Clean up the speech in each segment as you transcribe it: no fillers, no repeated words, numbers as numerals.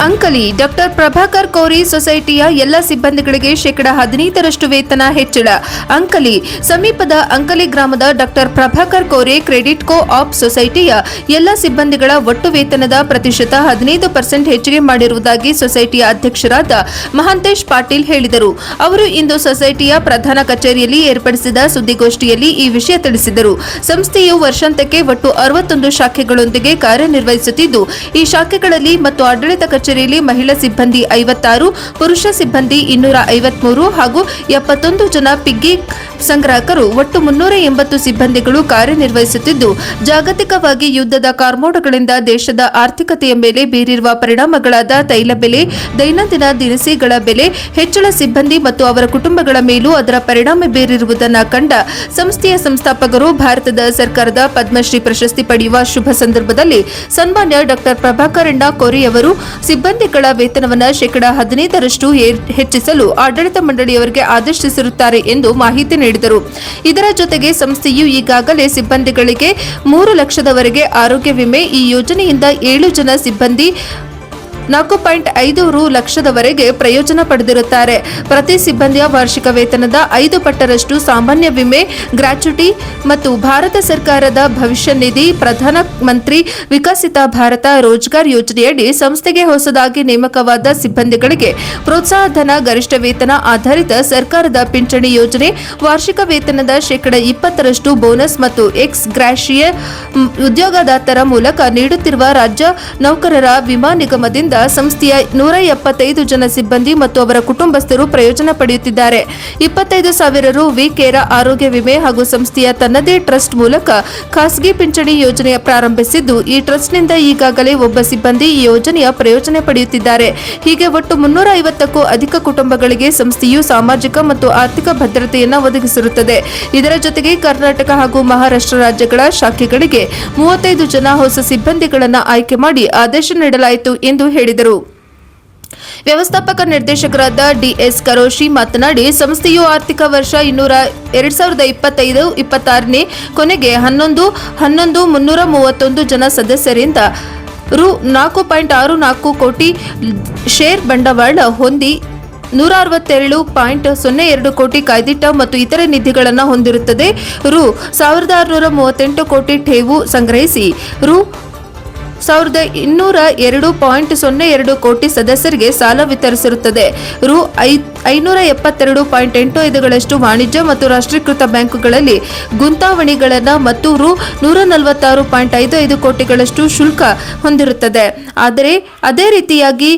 Ankali doctor Prabhakar ಕೋರಿ ಸೊಸೈಟಿಯ ಎಲ್ಲ ಸಿಬ್ಬಂದಿಗಳಿಗೆ ಶೇಕಡಾ 15ರಷ್ಟು ವೇತನ ಹೆಚ್ಚಳ. ಅಂಕಲಿ ಸಮೀಪದ ಅಂಕಲಿ ಗ್ರಾಮದ ಡಾಕ್ಟರ್ ಪ್ರಭಾಕರ್ ಕೋರಿ ಕ್ರೆಡಿಟ್ ಕೋ ಆಪ್ ಸೊಸೈಟಿಯ ಎಲ್ಲ ಸಿಬ್ಬಂದಿಗಳ ಒಟ್ಟು ವೇತನದ ಪ್ರತಿಶತ 15% ಹೆಚ್ಚಿಗೆ ಮಾಡಿರುವುದಾಗಿ ಸೊಸೈಟಿಯ ಅಧ್ಯಕ್ಷರಾದ ಮಹಾಂತೇಶ್ ಪಾಟೀಲ್ ಹೇಳಿದರು. ಅವರು ಇಂದು ಸೊಸೈಟಿಯ ಪ್ರಧಾನ ಕಚೇರಿಯಲ್ಲಿ ಏರ್ಪಡಿಸಿದ ಸುದ್ದಿಗೋಷ್ಠಿಯಲ್ಲಿ ಈ ವಿಷಯ ತಿಳಿಸಿದರು. ಸಂಸ್ಥೆಯು ವರ್ಷಾಂತ್ಯಕ್ಕೆ ಒಟ್ಟು 61 ಶಾಖೆಗಳೊಂದಿಗೆ ಕಾರ್ಯನಿರ್ವಹಿಸುತ್ತಿದ್ದು, ಈ ಶಾಖೆಗಳಲ್ಲಿ ಮತ್ತು ಆಡಳಿತ ಕಚೇರಿಯಲ್ಲಿ ಮಹಿಳಾ ಸಿಬ್ಬಂದಿ 56, ಪುರುಷ ಸಿಬ್ಬಂದಿ 253 ಹಾಗೂ 71 ಜನ ಪಿಗ್ಗಿ ಸಂಗ್ರಾಹಕರು ಒಟ್ಟು 380 ಸಿಬ್ಬಂದಿಗಳು ಕಾರ್ಯನಿರ್ವಹಿಸುತ್ತಿದ್ದು, ಜಾಗತಿಕವಾಗಿ ಯುದ್ಧದ ಕಾರ್ಮೋಡಗಳಿಂದ ದೇಶದ ಆರ್ಥಿಕತೆಯ ಮೇಲೆ ಬೀರಿರುವ ಪರಿಣಾಮಗಳಾದ ತೈಲ ಬೆಲೆ, ದೈನಂದಿನ ದಿನಸಿಗಳ ಬೆಲೆ ಹೆಚ್ಚಳ ಸಿಬ್ಬಂದಿ ಮತ್ತು ಅವರ ಕುಟುಂಬಗಳ ಮೇಲೂ ಅದರ ಪರಿಣಾಮ ಬೀರಿರುವುದನ್ನು ಕಂಡ ಸಂಸ್ಥೆಯ ಸಂಸ್ಥಾಪಕರು ಭಾರತದ ಸರ್ಕಾರದ ಪದ್ಮಶ್ರೀ ಪ್ರಶಸ್ತಿ ಪಡೆಯುವ ಶುಭ ಸಂದರ್ಭದಲ್ಲಿ ಸನ್ಮಾನ್ಯ ಡಾಕ್ಟರ್ ಪ್ರಭಾಕರ್ ಕೋರಿ ಅವರು ಸಿಬ್ಬಂದಿಗಳ ವೇತನವನ್ನು ಶೇಕಡಾ 15ರಷ್ಟು ಹೆಚ್ಚಿಸಲು ಆಡಳಿತ ಮಂಡಳಿಯವರಿಗೆ ಆದೇಶಿಸಿರುತ್ತಾರೆ ಎಂದು ಮಾಹಿತಿ ನೀಡಿದರು. ಇದರ ಜೊತೆಗೆ ಸಂಸ್ಥೆಯು ಈಗಾಗಲೇ ಸಿಬ್ಬಂದಿಗಳಿಗೆ 3 ಲಕ್ಷದವರೆಗೆ ಆರೋಗ್ಯ ವಿಮೆ, ಈ ಯೋಜನೆಯಿಂದ 7 ಜನ ಸಿಬ್ಬಂದಿ 4.5 ಲಕ್ಷದವರೆಗೆ ಪ್ರಯೋಜನ ಪಡೆದಿರುತ್ತಾರೆ. ಪ್ರತಿ ಸಿಬ್ಬಂದಿಯ ವಾರ್ಷಿಕ ವೇತನದ 5 ಪಟ್ಟರಷ್ಟು ಸಾಮಾನ್ಯ ವಿಮೆ, ಗ್ರಾಚ್ಯುಟಿ ಮತ್ತು ಭಾರತ ಸರ್ಕಾರದ ಭವಿಷ್ಯ ನಿಧಿ, ಪ್ರಧಾನ ಮಂತ್ರಿ ವಿಕಸಿತ ಭಾರತ ರೋಜ್ಗಾರ್ ಯೋಜನೆಯಡಿ ಸಂಸ್ಥೆಗೆ ಹೊಸದಾಗಿ ನೇಮಕವಾದ ಸಿಬ್ಬಂದಿಗಳಿಗೆ ಪ್ರೋತ್ಸಾಹ ಧನ, ಗರಿಷ್ಠ ವೇತನ ಆಧಾರಿತ ಸರ್ಕಾರದ ಪಿಂಚಣಿ ಯೋಜನೆ, ವಾರ್ಷಿಕ ವೇತನದ ಶೇಕಡಾ 20ರಷ್ಟು ಬೋನಸ್ ಮತ್ತು ಎಕ್ಸ್ ಗ್ರಾಷಿಯೆ ಉದ್ಯೋಗದಾತರ ಮೂಲಕ ನೀಡುತ್ತಿರುವ ರಾಜ್ಯ ನೌಕರರ ವಿಮಾ ನಿಗಮದಿಂದ ಸಂಸ್ಥೆಯ 175 ಜನ ಸಿಬ್ಬಂದಿ ಮತ್ತು ಅವರ ಕುಟುಂಬಸ್ಥರು ಪ್ರಯೋಜನ ಪಡೆಯುತ್ತಿದ್ದಾರೆ. 25,000 ರು ವಿಕೇರ ಆರೋಗ್ಯ ವಿಮೆ ಹಾಗೂ ಸಂಸ್ಥೆಯ ತನ್ನದೇ ಟ್ರಸ್ಟ್ ಮೂಲಕ ಖಾಸಗಿ ಪಿಂಚಣಿ ಯೋಜನೆ ಪ್ರಾರಂಭಿಸಿದ್ದು, ಈ ಟ್ರಸ್ಟ್ನಿಂದ ಈಗಾಗಲೇ ಒಬ್ಬ ಸಿಬ್ಬಂದಿ ಈ ಯೋಜನೆಯ ಪ್ರಯೋಜನ ಪಡೆಯುತ್ತಿದ್ದಾರೆ. ಹೀಗೆ ಒಟ್ಟು 350ಕ್ಕೂ ಅಧಿಕ ಕುಟುಂಬಗಳಿಗೆ ಸಂಸ್ಥೆಯು ಸಾಮಾಜಿಕ ಮತ್ತು ಆರ್ಥಿಕ ಭದ್ರತೆಯನ್ನು ಒದಗಿಸಿರುತ್ತದೆ. ಇದರ ಜೊತೆಗೆ ಕರ್ನಾಟಕ ಹಾಗೂ ಮಹಾರಾಷ್ಟ್ರ ರಾಜ್ಯಗಳ ಶಾಖೆಗಳಿಗೆ 35 ಜನ ಹೊಸ ಸಿಬ್ಬಂದಿಗಳನ್ನು ಆಯ್ಕೆ ಮಾಡಿ ಆದೇಶ ನೀಡಲಾಯಿತು ಎಂದು ಹೇಳಿದರು. ವ್ಯವಸ್ಥಾಪಕ ನಿರ್ದೇಶಕರಾದ ಡಿಎಸ್ ಕರೋಶಿ ಮಾತನಾಡಿ, ಸಂಸ್ಥೆಯು ಆರ್ಥಿಕ ವರ್ಷ 2025-26ನೇ ಕೊನೆಗೆ 11,331 ಜನ ಸದಸ್ಯರಿಂದ ರು 4.64 ಕೋಟಿ ಶೇರ್ ಬಂಡವಾಳ ಹೊಂದಿ 167.02 ಕೋಟಿ ಕಾಯ್ದಿಟ್ಟ ಮತ್ತು ಇತರೆ ನಿಧಿಗಳನ್ನು ಹೊಂದಿರುತ್ತದೆ. ರು 1,638 ಕೋಟಿ ಠೇವು ಸಂಗ್ರಹಿಸಿ ರು 1,202.02 ಕೋಟಿ ಸದಸ್ಯರಿಗೆ ಸಾಲ ವಿತರಿಸಿರುತ್ತದೆ. ರು 572.85 ವಾಣಿಜ್ಯ ಮತ್ತು ರಾಷ್ಟ್ರೀಕೃತ ಬ್ಯಾಂಕುಗಳಲ್ಲಿ ಗುಂತಾವಣಿಗಳನ್ನು ಮತ್ತು ರು 146.55 ಕೋಟಿಗಳಷ್ಟು ಶುಲ್ಕ ಹೊಂದಿರುತ್ತದೆ. ಆದರೆ ಅದೇ ರೀತಿಯಾಗಿ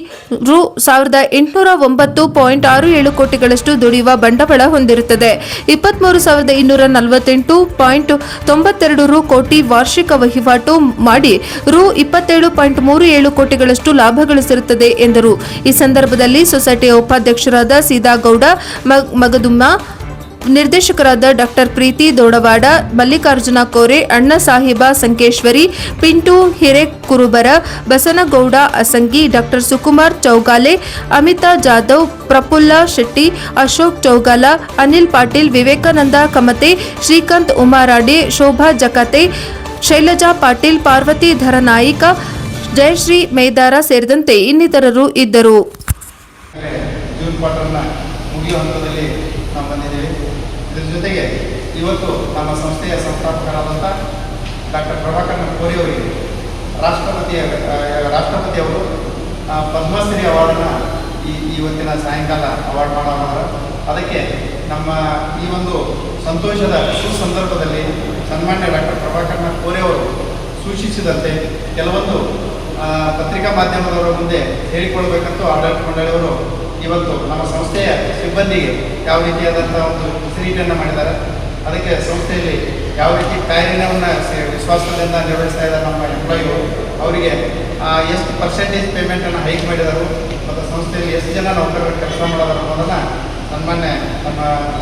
ರು 1,809.67 ಕೋಟಿಗಳಷ್ಟು ದುಡಿಯುವ ಬಂಡವಾಳ ಹೊಂದಿರುತ್ತದೆ. 23,248.92 ಕೋಟಿ ವಾರ್ಷಿಕ ವಹಿವಾಟು ಮಾಡಿ ರು 27.37 ಕೋಟಿಗಳಷ್ಟು ಲಾಭ ಗಳಿಸಿರುತ್ತದೆ ಎಂದರು. ಈ ಸಂದರ್ಭದಲ್ಲಿ ಸೊಸೈಟಿಯ ಉಪಾಧ್ಯಕ್ಷರಾದ ಸೀದಾಗೌಡ ಮಗದುಮ್ಮ, ನಿರ್ದೇಶಕರಾದ ಡಾಕ್ಟರ್ ಪ್ರೀತಿ ದೋಡವಾಡ, ಮಲ್ಲಿಕಾರ್ಜುನ ಕೋರೆ, ಅಣ್ಣ ಸಾಹಿಬ ಸಂಕೇಶ್ವರಿ, ಪಿಂಟು ಹಿರೇಕುರುಬರ, ಬಸನಗೌಡ ಅಸಂಗಿ, ಡಾಕ್ಟರ್ ಸುಕುಮಾರ್ ಚೌಗಾಲೆ, ಅಮಿತಾ ಜಾಧವ್, ಪ್ರಫುಲ್ಲ ಶೆಟ್ಟಿ, ಅಶೋಕ್ ಚೌಗಾಲ, ಅನಿಲ್ ಪಾಟೀಲ್, ವಿವೇಕಾನಂದ ಕಮತೆ, ಶ್ರೀಕಾಂತ್ ಉಮಾರಾಡೆ, ಶೋಭಾ ಜಕತೆ, ಶೈಲಜಾ ಪಾಟೀಲ್, ಪಾರ್ವತಿ ಧರನಾಯಿಕ, ಜಯಶ್ರೀ ಮೇದಾರ ಸೇರಿದಂತೆ ಇನ್ನಿತರರು ಇದ್ದರು. ಜೂನ್ ಕ್ವಾರ್ಟರ್ನ ಮುಗಿಯುವ ಹಂತದಲ್ಲಿ ನಾವು ಬಂದಿದ್ದೇವೆ. ಇದರ ಜೊತೆಗೆ ಇವತ್ತು ನಮ್ಮ ಸಂಸ್ಥೆಯ ಸಂಸ್ಥಾಪಕರಾದಂಥ ಡಾಕ್ಟರ್ ಪ್ರಭಾಕರ್ ಕೋರಿ ಅವರಿಗೆ ರಾಷ್ಟ್ರಪತಿಯವರು ಪದ್ಮಶ್ರೀ ಅವಾರ್ಡನ್ನು ಇವತ್ತಿನ ಸಾಯಂಕಾಲ ಅವಾರ್ಡ್ ಮಾಡೋಣ. ಅದಕ್ಕೆ ನಮ್ಮ ಈ ಒಂದು ಸಂತೋಷದ ಸುಸಂದರ್ಭದಲ್ಲಿ ಸನ್ಮಾನ್ಯ ಡಾಕ್ಟರ್ ಪ್ರಭಾಕರ್ ಕೋರಿ ಅವರು ಸೂಚಿಸಿದಂತೆ ಕೆಲವೊಂದು ಪತ್ರಿಕಾ ಮಾಧ್ಯಮದವರ ಮುಂದೆ ಹೇಳಿಕೊಳ್ಬೇಕಂತೂ ಆಡಳಿತ ಮಂಡಳಿಯವರು ಇವತ್ತು ನಮ್ಮ ಸಂಸ್ಥೆಯ ಸಿಬ್ಬಂದಿಗೆ ಯಾವ ರೀತಿಯಾದಂಥ ಒಂದು ಫೆಸಿಲಿಟಿಯನ್ನು ಮಾಡಿದ್ದಾರೆ. ಅದಕ್ಕೆ ಸಂಸ್ಥೆಯಲ್ಲಿ ಯಾವ ರೀತಿ ಕಾರ್ಯವನ್ನು ವಿಶ್ವಾಸದಿಂದ ನಿರ್ವಹಿಸ್ತಾ ಇದ್ದಾರೆ ನಮ್ಮ ಎಂಪ್ಲಾಯಿಗಳು, ಅವರಿಗೆ ಎಷ್ಟು ಪರ್ಸೆಂಟೇಜ್ ಪೇಮೆಂಟನ್ನು ಹೈಕ್ ಮಾಡಿದರು ಮತ್ತು ಸಂಸ್ಥೆಯಲ್ಲಿ ಎಷ್ಟು ಜನ ನೌಕರರು ಕೆಲಸ ಮಾಡೋದಾರ ಅನ್ನೋದನ್ನು ಸನ್ಮಾನ್ಯ ನಮ್ಮ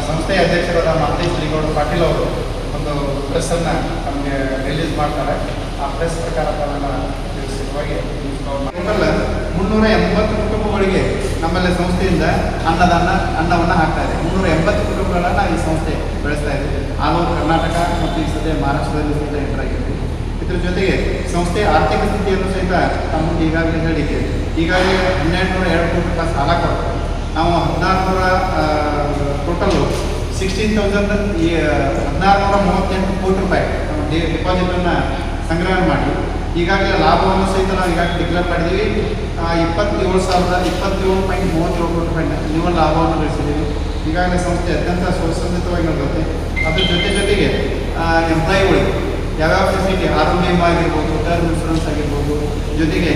ಸಂಸ್ಥೆಯ ಅಧ್ಯಕ್ಷರಾದ ಮಹಂತೇಶ್ ಪಾಟೀಲ್ ಅವರು ಒಂದು ಪ್ರೆಸ್ಸನ್ನು ನಮಗೆ ರಿಲೀಸ್ ಮಾಡ್ತಾರೆ. ಆ ಪ್ರೆಸ್ ಪ್ರಕಾರ ತಿಳಿಸಿರುವಾಗಿ 380 ಕುಟುಂಬಗಳಿಗೆ ನಮ್ಮಲ್ಲಿ ಸಂಸ್ಥೆಯಿಂದ ಅನ್ನವನ್ನು ಹಾಕ್ತಾ ಇದೆ. 380 ಕುಟುಂಬಗಳನ್ನು ಈ ಸಂಸ್ಥೆ ಬೆಳೆಸ್ತಾ ಇದೆ. ಆಲ್ ಓವರ್ ಕರ್ನಾಟಕ ಮತ್ತು ಈ ಸದ್ಯ ಮಹಾರಾಷ್ಟ್ರದಲ್ಲಿ ಸಹಿತ ಎಂಟರ್ ಆಗಿದ್ದೀವಿ. ಇದ್ರ ಜೊತೆಗೆ ಸಂಸ್ಥೆಯ ಆರ್ಥಿಕ ಸ್ಥಿತಿಯನ್ನು ಸಹಿತ ತಮಗೆ ಈಗಾಗಲೇ ಹೇಳಿಕೆ ಈಗಾಗಲೇ 1202 ಕೋಟಿ ರೂಪಾಯಿ ಸಾಲ ಕೊಡ್ತಾರೆ. ನಾವು 1600 ಟೋಟಲ್ಲು 16,000 1638 ಕೋಟಿ ರೂಪಾಯಿ ಡಿಪಾಸಿಟನ್ನು ಸಂಗ್ರಹ ಮಾಡಿ ಈಗಾಗಲೇ ಲಾಭವನ್ನು ಸಹಿತ ನಾವು ಈಗಾಗಲೇ ಡಿಕ್ಲೇರ್ ಮಾಡಿದ್ದೀವಿ. 27,027.37 ಕೋಟಿ ರೂಪಾಯಿ ನಿವ್ವಳ ಲಾಭವನ್ನು ಗಳಿಸಿದ್ದೀವಿ. ಈಗಾಗಲೇ ಸಂಸ್ಥೆ ಅತ್ಯಂತ ಸುಸಂಜಿತವಾಗಿ ನಡೆಯುತ್ತೆ. ಅದ್ರ ಜೊತೆಗೆ ಎಂಪ್ಲಾಯಿಗಳಿಗೆ ಯಾವ್ಯಾವ ಫೆಸಿಲಿಟಿ ಆರೋಗ್ಯ ವಿಮಾ ಆಗಿರ್ಬೋದು, ಟರ್ಮ್ ಇನ್ಶೂರೆನ್ಸ್ ಆಗಿರ್ಬೋದು, ಜೊತೆಗೆ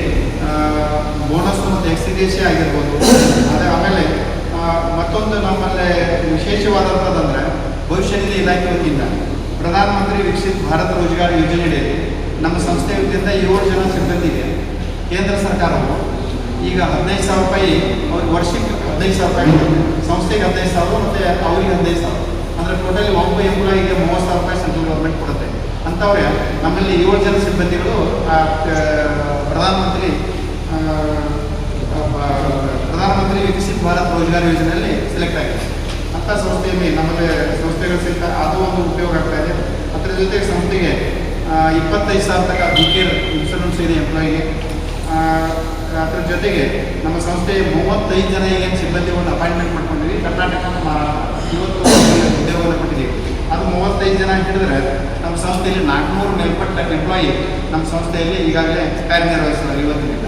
ಬೋನಸ್ ಮತ್ತು ಎಕ್ಸಿಡೇಷಿ ಆಗಿರ್ಬೋದು. ಅದೇ ಆಮೇಲೆ ಮತ್ತೊಂದು ನಮ್ಮಲ್ಲಿ ವಿಶೇಷವಾದಂಥದ್ದಂದರೆ ಭವಿಷ್ಯ ನಿಧಿ ಇಲಾಖೆ ವತಿಯಿಂದ ಪ್ರಧಾನಮಂತ್ರಿ ವಿಕಸಿತ್ ಭಾರತ ರೋಜ್ಗಾರ್ ಯೋಜನೆಯಲ್ಲಿ ನಮ್ಮ ಸಂಸ್ಥೆ ವತಿಯಿಂದ 7 ಜನ ಸಿಬ್ಬಂದಿಗೆ ಕೇಂದ್ರ ಸರ್ಕಾರವು ಈಗ 15,000 ರೂಪಾಯಿ ಅವ್ರಿಗೆ ವರ್ಷಕ್ಕೆ 15,000 ರೂಪಾಯಿ ಕೊಡುತ್ತೆ. ಸಂಸ್ಥೆಗೆ 15,000 ಮತ್ತು ಅವ್ರಿಗೆ 15,000 ಅಂದರೆ ಟೋಟಲಿ ಒಬ್ಬ ಎಂಪ್ಲಾಯಿಗೆ 30,000 ರೂಪಾಯಿ ಸೆಂಟ್ರಲ್ ಗೌರ್ಮೆಂಟ್ ಕೊಡುತ್ತೆ. ಅಂಥವ್ರೆ ನಮ್ಮಲ್ಲಿ 7 ಜನ ಸಿಬ್ಬಂದಿಗಳು ಪ್ರಧಾನಮಂತ್ರಿ ವಿಕಸಿತ್ ಭಾರತ್ ರೋಜ್ಗಾರ್ ಯೋಜನೆಯಲ್ಲಿ ಸೆಲೆಕ್ಟ್ ಆಗಿದೆ. ಅಂಥ ಸಂಸ್ಥೆಯಲ್ಲಿ ನಮ್ಮಲ್ಲಿ ಸಂಸ್ಥೆಗಳು ಸಹಿತ ಅದು ಒಂದು ಉಪಯೋಗ ಆಗ್ತಾ ಇದೆ. ಅದರ ಜೊತೆಗೆ ಸಂಸ್ಥೆಗೆ 25,000 ತನಕ ಬಿಕೇರ್ ಇನ್ಶೂರೆನ್ಸ್ ಇದೆ ಎಂಪ್ಲಾಯಿಗೆ. ಅದರ ಜೊತೆಗೆ ನಮ್ಮ ಸಂಸ್ಥೆಯ 35 ಜನ ಈಗ ಸಿಬ್ಬಂದಿಗಳನ್ನು ಅಪಾಯಿಂಟ್ಮೆಂಟ್ ಮಾಡ್ಕೊಂಡಿದ್ದೀವಿ. ಕರ್ನಾಟಕ 50 ಉದ್ಯೋಗವನ್ನು ಕೊಟ್ಟಿದ್ದೀವಿ. ಅದು 35 ಜನ ಹಿಡಿದ್ರೆ ನಮ್ಮ ಸಂಸ್ಥೆಯಲ್ಲಿ 400 ಮೇಲ್ಪಟ್ಟ ಎಂಪ್ಲಾಯಿ ನಮ್ಮ ಸಂಸ್ಥೆಯಲ್ಲಿ ಈಗಾಗಲೇ ಕಾರ್ಯನಿರ್ವಹಿಸಿದ್ದಾರೆ ಇವತ್ತಿನಿಂದ.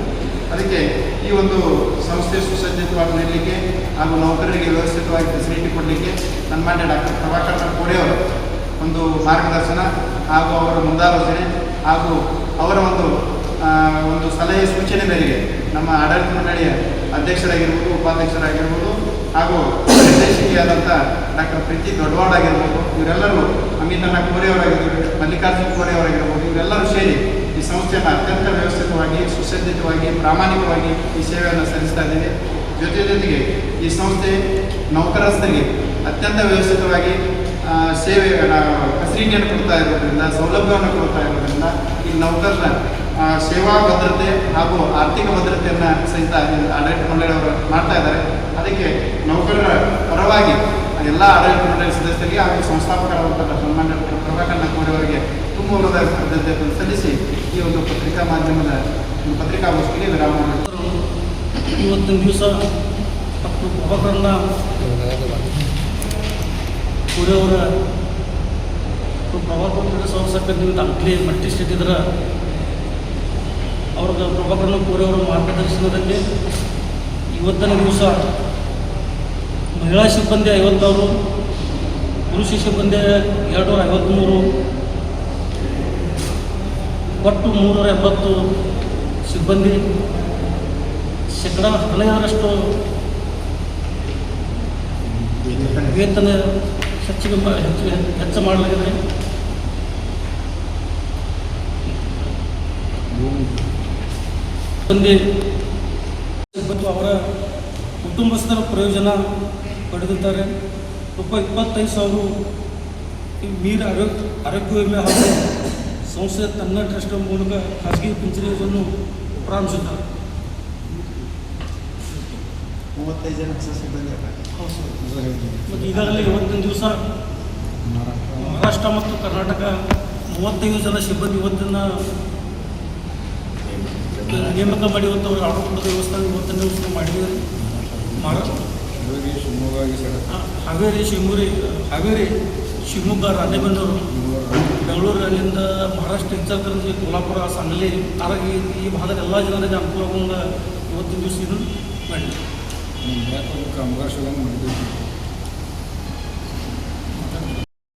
ಅದಕ್ಕೆ ಈ ಒಂದು ಸಂಸ್ಥೆ ಸುಸಜ್ಜಿತವಾಗಿ ನೀಡಲಿಕ್ಕೆ ಹಾಗೂ ನೌಕರರಿಗೆ ವ್ಯವಸ್ಥಿತವಾಗಿ ಫೆಸಿಲಿಟಿ ಕೊಡಲಿಕ್ಕೆ ಸನ್ಮಾನ್ಯ ಡಾಕ್ಟರ್ ಪ್ರಭಾಕರ್ ಕೋರೆ ಅವರ ಒಂದು ಮಾರ್ಗದರ್ಶನ ಹಾಗೂ ಅವರ ಮುಂದಾಲೋಚನೆ ಹಾಗೂ ಅವರ ಒಂದು ಸಲಹೆ ಸೂಚನೆ ಮೇರೆಗೆ ನಮ್ಮ ಆಡಳಿತ ಮಂಡಳಿಯ ಅಧ್ಯಕ್ಷರಾಗಿರ್ಬೋದು, ಉಪಾಧ್ಯಕ್ಷರಾಗಿರ್ಬೋದು ಹಾಗೂ ನಿರ್ದೇಶಕಿಯಾದಂಥ ಡಾಕ್ಟರ್ ಪ್ರೀತಿ ದೊಡ್ಡವಾಡ್ ಆಗಿರ್ಬೋದು, ಇವರೆಲ್ಲರೂ ಅಮಿತಣ್ಣ ಕೋರೆ ಅವರಾಗಿರ್ಬೋದು, ಮಲ್ಲಿಕಾರ್ಜುನ್ ಕೋರೆ ಅವರಾಗಿರ್ಬೋದು, ಇವರೆಲ್ಲರೂ ಸೇರಿ ಈ ಸಂಸ್ಥೆಯನ್ನು ಅತ್ಯಂತ ವ್ಯವಸ್ಥಿತವಾಗಿ ಸುಸಜ್ಜಿತವಾಗಿ ಪ್ರಾಮಾಣಿಕವಾಗಿ ಈ ಸೇವೆಯನ್ನು ಸಲ್ಲಿಸ್ತಾ ಇದ್ದೇವೆ. ಜೊತೆಗೆ ಈ ಸಂಸ್ಥೆ ನೌಕರಸ್ಥರಿಗೆ ಅತ್ಯಂತ ವ್ಯವಸ್ಥಿತವಾಗಿ ಸೇವೆ ಫೆಸಿಲಿಟಿಯನ್ನು ಕೊಡ್ತಾ ಇರೋದ್ರಿಂದ, ಸೌಲಭ್ಯವನ್ನು ಕೊಡ್ತಾ ಇರೋದ್ರಿಂದ ಈ ನೌಕರರ ಸೇವಾ ಭದ್ರತೆ ಹಾಗೂ ಆರ್ಥಿಕ ಭದ್ರತೆಯನ್ನು ಸಹಿತ ಆಡಳಿತ ಮಂಡಳಿಯವರು ಮಾಡ್ತಾ ಇದ್ದಾರೆ. ಅದಕ್ಕೆ ನೌಕರರ ಪರವಾಗಿ ಎಲ್ಲ ಆಡಳಿತ ಮಂಡಳಿ ಸದಸ್ಯರಿಗೆ ಹಾಗೂ ಸಂಸ್ಥಾಪಕರಾದಂಥ ಸನ್ಮಾನ್ಯ ಪ್ರಭಾಕರ್ ಕೋರೆ ಅವರಿಗೆ ತುಂಬ ಕೃತಜ್ಞತೆಯನ್ನು ಸಲ್ಲಿಸಿ ಈ ಒಂದು ಪತ್ರಿಕಾ ಮಾಧ್ಯಮದ ಪತ್ರಿಕಾಗೋಷ್ಠಿಗೆ ವಿರಾಮ ಮಾಡಿದರು. ಇವತ್ತಿನ ದಿವಸ ಡಾಕ್ಟರ್ ಪ್ರಭಾಕರನ್ನ ಕೋರೆ ಅವರ ಪ್ರಭಾಕರ ಸಂಸ್ಥೆ ಅಂಕಲಿ ಮಲ್ಟಿ ಸ್ಟೇಟ್ ಇದ್ರೆ ಅವ್ರಿಗೆ ಪ್ರಭಾಕರನ ಕೋರೆ ಅವರ ಮಾರ್ಗದರ್ಶನದಲ್ಲಿ ಇವತ್ತಿನ ದಿವಸ ಮಹಿಳಾ ಸಿಬ್ಬಂದಿ 50, ಪುರುಷ ಸಿಬ್ಬಂದಿ 253, ಒಟ್ಟು 380 ಸಿಬ್ಬಂದಿ 15% ವೇತನ ಹೆಚ್ಚು ಮಾಡಲಾಗಿದೆ. ಸಿಬ್ಬಂದಿ ಅವರ ಕುಟುಂಬಸ್ಥರ ಪ್ರಯೋಜನ ಪಡೆದಿದ್ದಾರೆ. ರೂಪಾಯಿ 25,000 ಮೀರ ಆರೋಗ್ಯ ವಿಮೆ ಹಾಗೂ ಸಂಸ್ಥೆ ತನ್ನ ಟ್ರಸ್ಟ್ ಮೂಲಕ ಖಾಸಗಿ ಪಿಂಚಣಿಯನ್ನು ಪ್ರಾರಂಭಿಸಿದ್ದಾರೆ. 35 ಜನ ಸಿಬ್ಬಂದಿ ಮತ್ತು ಈಗಾಗಲೇ ಇವತ್ತಿನ ದಿವಸ ಮಹಾರಾಷ್ಟ್ರ ಮತ್ತು ಕರ್ನಾಟಕ 35 ಜನ ಸಿಬ್ಬಂದಿ ಇವತ್ತಿನ ನೇಮಕ ಮಾಡಿ ಇವತ್ತು ಅವ್ರಿಗೆ ಆರ್ಡರ್ ಕೊಡೋದು ವ್ಯವಸ್ಥೆ ಇವತ್ತಿನ ದಿವಸ ಮಾಡಿದ್ದಾರೆ. ಹಾವೇರಿ ಶಿವಮೊಗ್ಗ ರಾಣೆಬೆನ್ನೂರು ಬೆಂಗಳೂರು ಅಲ್ಲಿಂದ ಮಹಾರಾಷ್ಟ್ರ ಇಚ್ಛಾಕರಂಜಿ ಕೋಲ್ಹಾಪುರ ಸಾಂಗ್ಲಿ ಈ ಭಾಗದ ಎಲ್ಲ ಜನರಿಗೆ ಅನುಕೂಲಗೊಂಡ ಇವತ್ತಿನ ದಿವಸ ಇದನ್ನು ಮಾಡಿದ್ದಾರೆ.